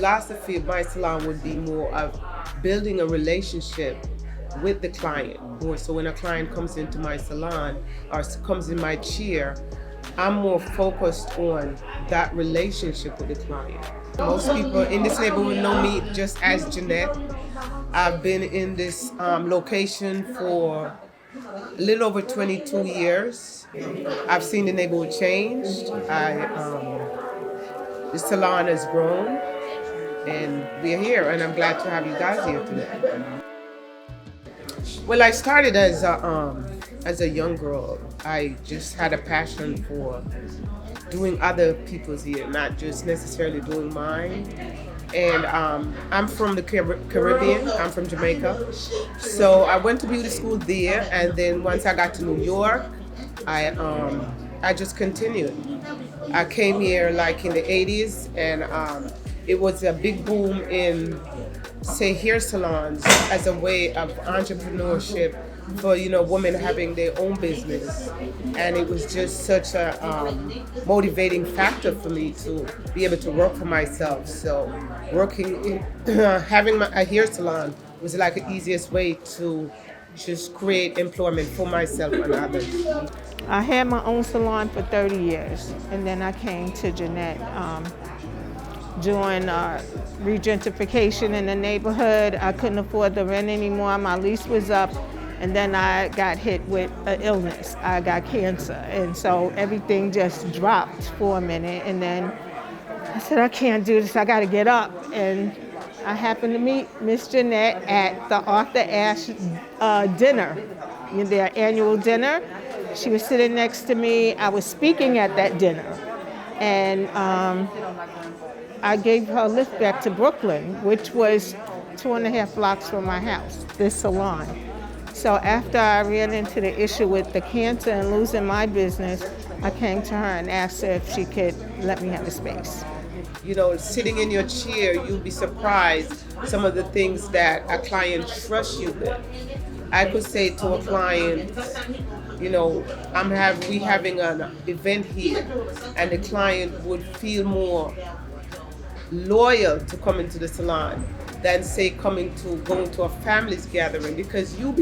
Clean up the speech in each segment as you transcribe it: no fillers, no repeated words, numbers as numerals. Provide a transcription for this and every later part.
philosophy of my salon would be more of building a relationship with the client. More so when a client comes into my salon or comes in my chair, I'm more focused on that relationship with the client. Most people in this neighborhood know me just as Jeanette. I've been in this location for a little over 22 years. I've seen the neighborhood change. The salon has grown, and we're here, and I'm glad to have you guys here today. Well, I started as a young girl. I just had a passion for doing other people's hair, not just necessarily doing mine. And I'm from the Caribbean. I'm from Jamaica. So I went to beauty school there, and then once I got to New York, I just continued. I came here like in the 80s, and it was a big boom in, say, hair salons as a way of entrepreneurship for women having their own business, and it was just such a motivating factor for me to be able to work for myself. So working in having a hair salon was like the easiest way to just create employment for myself and others. I had my own salon for 30 years, and then I came to Jeanette during regentrification in the neighborhood. I couldn't afford the rent anymore. My lease was up, and then I got hit with an illness. I got cancer, and so everything just dropped for a minute. And then I said, I can't do this. I got to get up. And I happened to meet Miss Jeanette at the Ashe dinner, their annual dinner. She was sitting next to me. I was speaking at that dinner, and I gave her a lift back to Brooklyn, which was 2.5 blocks from my house, this salon. So after I ran into the issue with the cancer and losing my business, I came to her and asked her if she could let me have a space. Sitting in your chair, you'll be surprised some of the things that a client trusts you with. I could say to a client, we having an event here, and the client would feel more loyal to coming to the salon than say going to a family's gathering, because you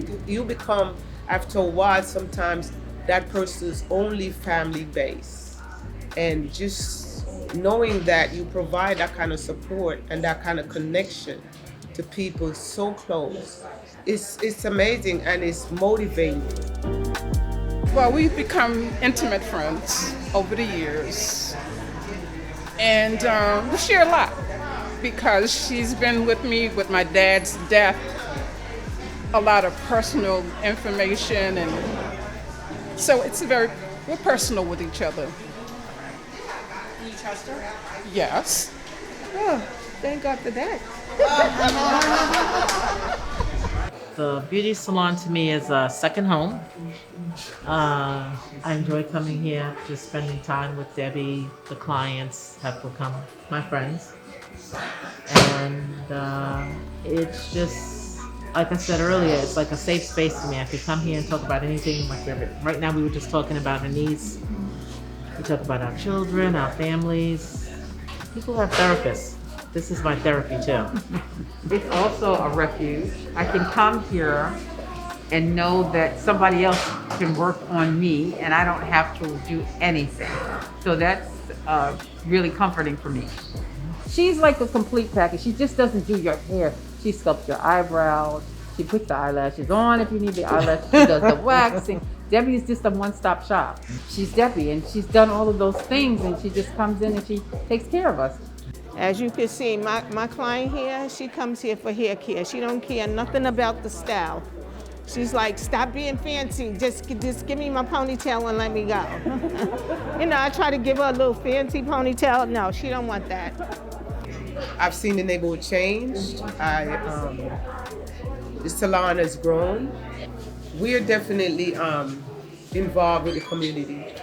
become, after a while, sometimes that person's only family base. And just knowing that you provide that kind of support and that kind of connection to people so close, it's amazing and it's motivating. Well, we've become intimate friends over the years, and we share a lot because she's been with me with my dad's death, a lot of personal information, and so we're personal with each other. Do you trust her? Yes. Oh, thank God for that. The beauty salon to me is a second home. I enjoy coming here, just spending time with Debbie. The clients have become my friends. And it's just, like I said earlier, it's like a safe space for me. I could come here and talk about anything. My favorite. Right now we were just talking about her niece. We talk about our children, our families. People have therapists. This is my therapy too. It's also a refuge. I can come here and know that somebody else can work on me and I don't have to do anything. So that's really comforting for me. She's like a complete package. She just doesn't do your hair. She sculpts your eyebrows. She puts the eyelashes on if you need the eyelashes. She does the waxing. Debbie is just a one-stop shop. She's Debbie, and she's done all of those things, and she just comes in and she takes care of us. As you can see, my client here, she comes here for hair care. She don't care nothing about the style. She's like, stop being fancy. Just give me my ponytail and let me go. I try to give her a little fancy ponytail. No, she don't want that. I've seen the neighborhood change. The salon has grown. We are definitely involved with the community.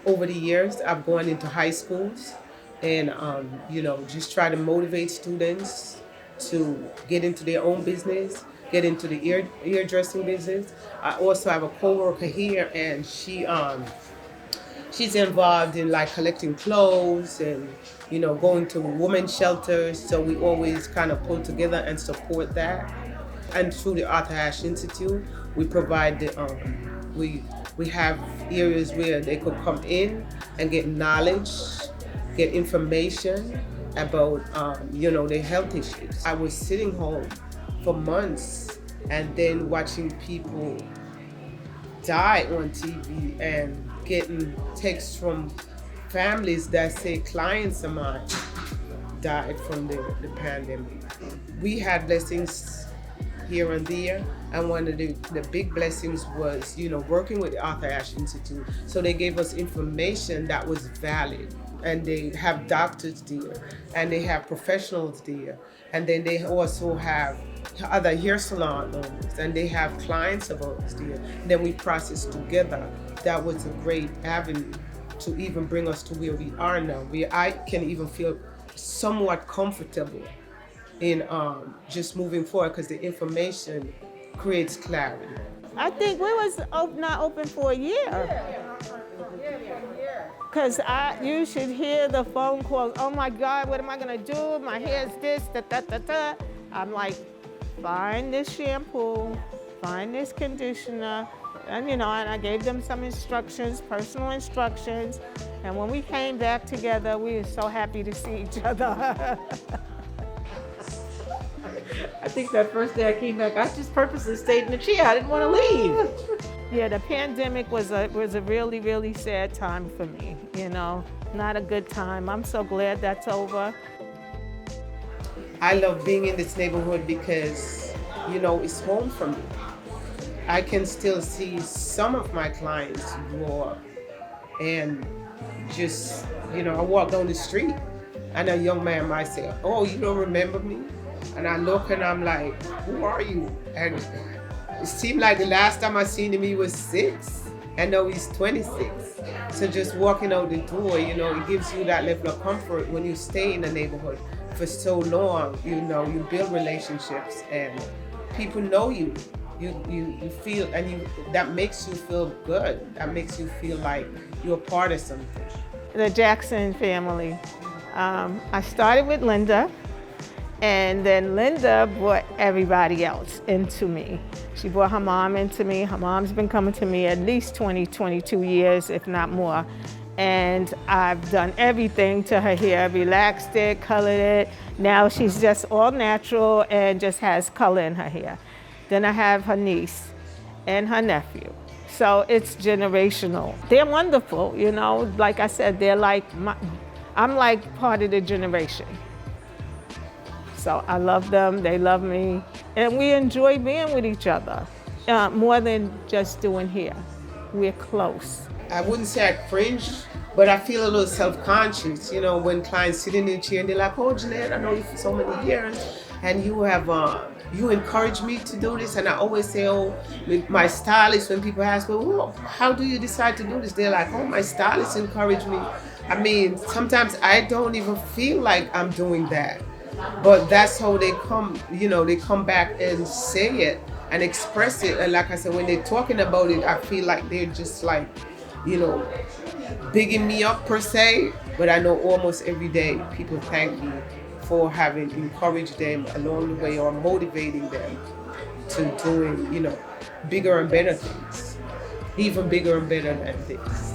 Over the years, I've gone into high schools and just try to motivate students to get into their own business, get into the hairdressing business. I also have a coworker here, and she She's involved in like collecting clothes and, you know, going to women's shelters. So we always kind of pull together and support that. And through the Arthur Ashe Institute, we provide we have areas where they could come in and get knowledge, get information about you know, their health issues. I was sitting home for months and then watching people die on TV and getting texts from families that say clients of mine died from the pandemic. We had blessings here and there, and one of the big blessings was, you know, working with the Arthur Ashe Institute. So they gave us information that was valid, and they have doctors there, and they have professionals there, and then they also have other hair salon owners, and they have clients of ours there. And then we process together. That was a great avenue to even bring us to where we are now, where I can even feel somewhat comfortable in just moving forward, because the information creates clarity. I think we was not open for a year. Because you should hear the phone calls. Oh my God, what am I gonna do? My hair's this, da, da, da, da. I'm like, find this shampoo, find this conditioner. And you know, and I gave them some instructions, personal instructions. And when we came back together, we were so happy to see each other. I think that first day I came back, I just purposely stayed in the chair. I didn't want to leave. Yeah, the pandemic was a really, really sad time for me, you know, not a good time. I'm so glad that's over. I love being in this neighborhood because, you know, it's home for me. I can still see some of my clients grow up, and just, you know, I walk down the street and a young man might say, "Oh, you don't remember me?" And I look and I'm like, "Who are you?" And it seemed like the last time I seen him he was 6, and now he's 26. So just walking out the door, you know, it gives you that level of comfort when you stay in the neighborhood for so long. You know, you build relationships and people know you. You feel, and that makes you feel good. That makes you feel like you're part of something. The Jackson family. I started with Linda, and then Linda brought everybody else into me. She brought her mom into me. Her mom's been coming to me at least 20, 22 years, if not more. And I've done everything to her hair, relaxed it, colored it. Now she's just all natural and just has color in her hair. Then I have her niece and her nephew. So it's generational. They're wonderful, you know. Like I said, they're like, I'm like part of the generation. So I love them, they love me, and we enjoy being with each other more than just doing hair. We're close. I wouldn't say I cringe, but I feel a little self-conscious, you know, when clients sit in the chair and they're like, "Oh, Jeanette, I know you for so many years, and you have, you encourage me to do this." And I always say, "Oh, with my stylist," when people ask me, "Well, how do you decide to do this?" They're like, "Oh, my stylist encouraged me." I mean, sometimes I don't even feel like I'm doing that, but that's how they come, you know, they come back and say it and express it. And like I said, when they're talking about it, I feel like they're just like, you know, bigging me up per se, but I know almost every day people thank me for having encouraged them along the way or motivating them to doing, you know, bigger and better things, even bigger and better than this.